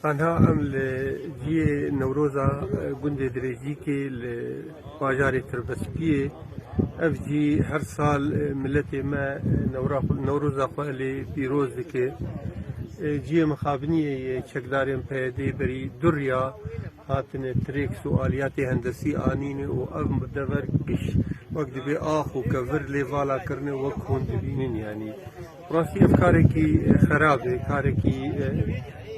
آنها ام جی نوروزا گنده درێژی که باجار تربەسپیە اف جی هر سال ملت ما نوروزا خو لی پیروز دکه جی مخابنیه چکداریم پیده بری دریا هاتن تریکس و آلیات هندسی آنین و اف مدور کش وقت به آخ و کور لیوالا کرنه وقت هون دبینین یعنی راستی افکاره کی خرابه کاره کی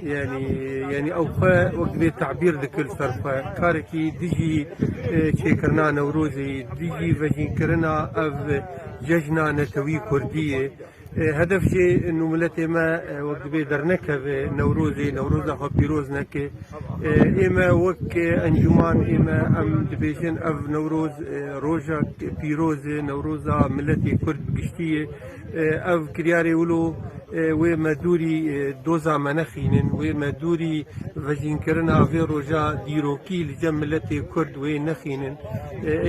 يعني او وقت به تعبير ذكر صرفه كاركي ديجي شيكرنا نوروزي ديجي فجين كرنا اف ججنا نتوي كرديه هدف شيء انه ملتي ما وقت به درنك نوروزا خو بيروز نك اما وك انجمان اما ام دبيجن اف نوروز روجا بيروز نوروزا ملتي كرد بقشتيه اف كرياري ولو ومدوري دوزا منخينن ومدوري فجين كرنا في رجا ديروكي لجملتي كرد ونخينن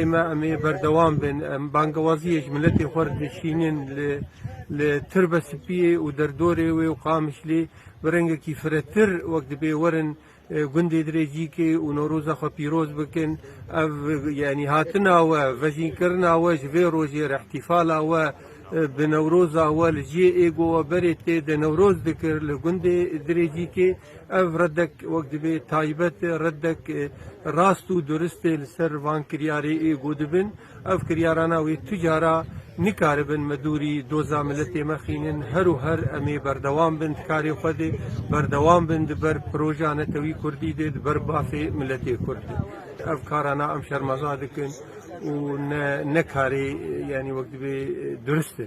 اما امي بردوام بن بانغوازيش ملتي خرد شينن لتربة سبيه ودردوري وقامش لي برنجا كي فرتر وقت بي ورن گندی درێژیکێ و نۆرۆزە خۆ پیرۆز بکەن یعنی هاتناوە ڤەژین کردناوە ji vê rojê rehtifalawe bi newroza li ciyê êgowe berê tê de newroz dikir li gundê dirêjîkê ev redek wek dibe taybet redek rast û duristê li ser van kiryarê êgo dibin ev kiryarana wê tu cara nikaribin medûrî doza milletê me xînin her û her em ê berdewam bin karê xwe de berdewam bin di ber proja netewî kurdî de di ber bafê milletê kurd ev karana em şermeza dikin û nekarê yani wek dibe durist e.